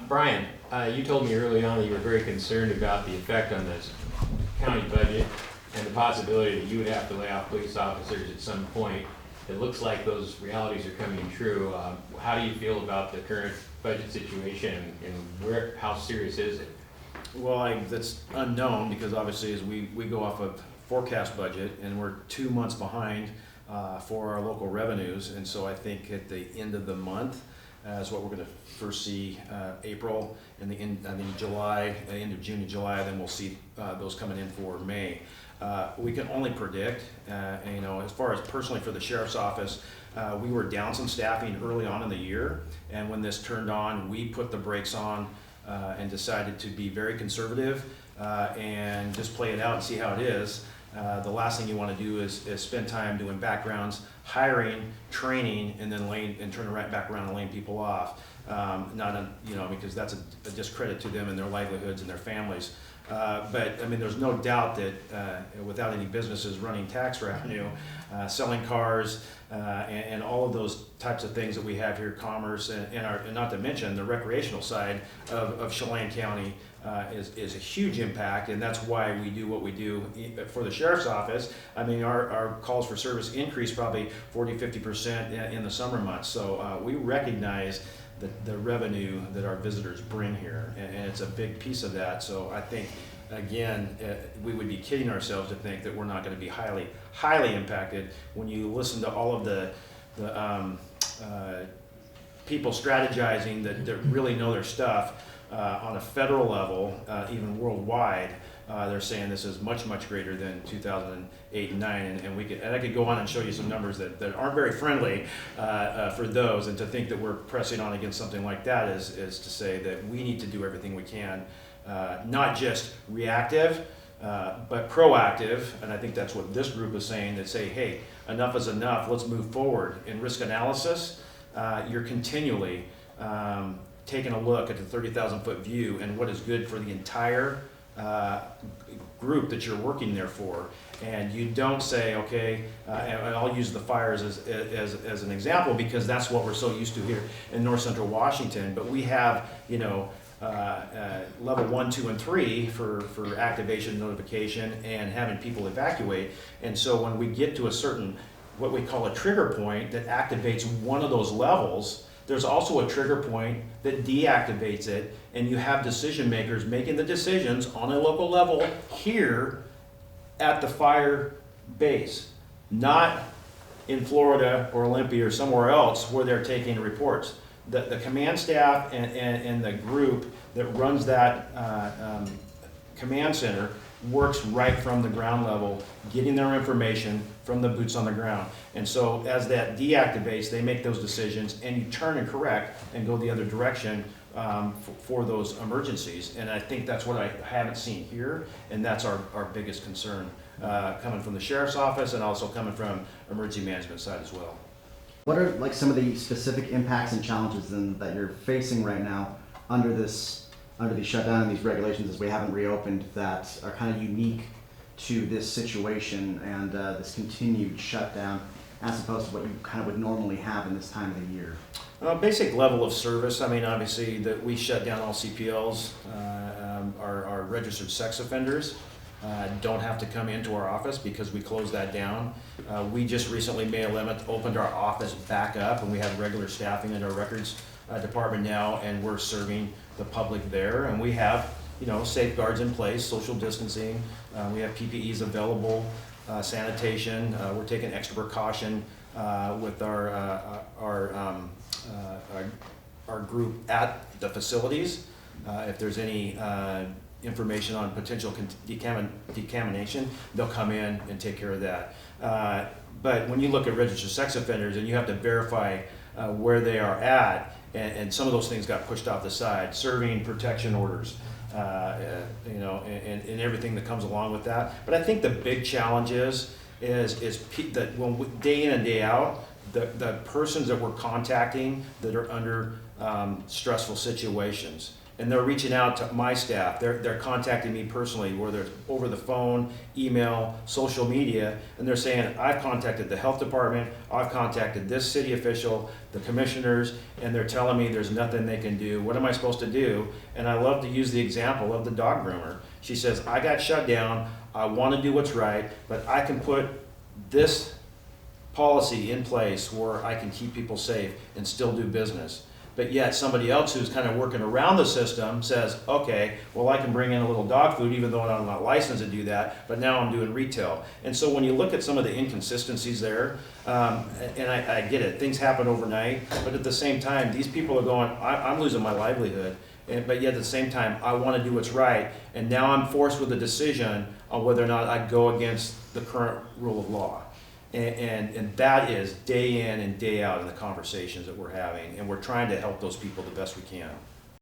Brian, you told me early on that you were very concerned about the effect on the county budget and the possibility that you would have to lay off police officers at some point. It looks like those realities are coming true. How do you feel about the current budget situation and how serious is it? Well, that's unknown because obviously as we go off of forecast budget and we're 2 months behind for our local revenues. And so I think at the end of the month is what we're going to first see April and July, end of June and July, then we'll see those coming in for May. We can only predict, as far as personally for the sheriff's office, we were down some staffing early on in the year, and when this turned on, we put the brakes on and decided to be very conservative and just play it out and see how it is. The last thing you want to do is spend time doing backgrounds, hiring, training, and then turn right back around and laying people off. Because that's a discredit to them and their livelihoods and their families. But I mean, there's no doubt that without any businesses running tax revenue, selling cars, and all of those types of things that we have here, commerce, and not to mention the recreational side of Chelan County is a huge impact, and that's why we do what we do for the sheriff's office. I mean, our calls for service increase probably 40-50% in the summer months. So we recognize the revenue that our visitors bring here, and it's a big piece of that. So I think, again, we would be kidding ourselves to think that we're not going to be highly impacted. When you listen to all of the people strategizing that really know their stuff on a federal level, even worldwide, they're saying this is much greater than 2008 and 9, and I could go on and show you some numbers that aren't very friendly for those, and to think that we're pressing on against something like that is to say that we need to do everything we can, not just reactive, but proactive. And I think that's what this group is saying, that say, hey, enough is enough, let's move forward. In risk analysis, you're continually taking a look at the 30,000 foot view and what is good for the entire group that you're working there for. And you don't say, okay, and I'll use the fires as an example because that's what we're so used to here in North Central Washington. But we have, level 1, 2, and 3 for activation, notification, and having people evacuate. And so when we get to a certain, what we call a trigger point that activates one of those levels, there's also a trigger point that deactivates it, and you have decision makers making the decisions on a local level here at the fire base, not in Florida or Olympia or somewhere else where they're taking reports. The command staff and the group that runs that command center works right from the ground level, getting their information from the boots on the ground. And so as that deactivates, they make those decisions, and you turn and correct and go the other direction for those emergencies. And I think that's what I haven't seen here, and that's our biggest concern, coming from the sheriff's office and also coming from emergency management side as well. What are like some of the specific impacts and challenges that you're facing right now under the shutdown and these regulations as we haven't reopened that are kind of unique to this situation and this continued shutdown as opposed to what you kind of would normally have in this time of the year? Basic level of service. I mean, obviously that we shut down all CPLs. Our registered sex offenders don't have to come into our office because we closed that down. We just recently, May 11th, opened our office back up, and we have regular staffing in our records department now, and we're serving the public there. And we have, safeguards in place, social distancing. We have PPEs available, sanitation. We're taking extra precaution with our group at the facilities. If there's any information on potential decontamination, they'll come in and take care of that. But when you look at registered sex offenders and you have to verify where they are at, and some of those things got pushed off the side, serving protection orders, and everything that comes along with that. But I think the big challenge is that when day in and day out, the persons that we're contacting that are under stressful situations. and they're reaching out to my staff. They're contacting me personally, whether it's over the phone, email, social media, and they're saying, I've contacted the health department, I've contacted this city official, the commissioners, and they're telling me there's nothing they can do. What am I supposed to do? And I love to use the example of the dog groomer. She says, I got shut down, I want to do what's right, but I can put this policy in place where I can keep people safe and still do business. But yet somebody else who's kind of working around the system says, okay, well, I can bring in a little dog food even though I'm not licensed to do that, but now I'm doing retail. And so when you look at some of the inconsistencies there, and I get it, things happen overnight, but at the same time, these people are going, I'm losing my livelihood, but yet at the same time, I want to do what's right, and now I'm forced with a decision on whether or not I go against the current rule of law. And that is day in and day out in the conversations that we're having, and we're trying to help those people the best we can.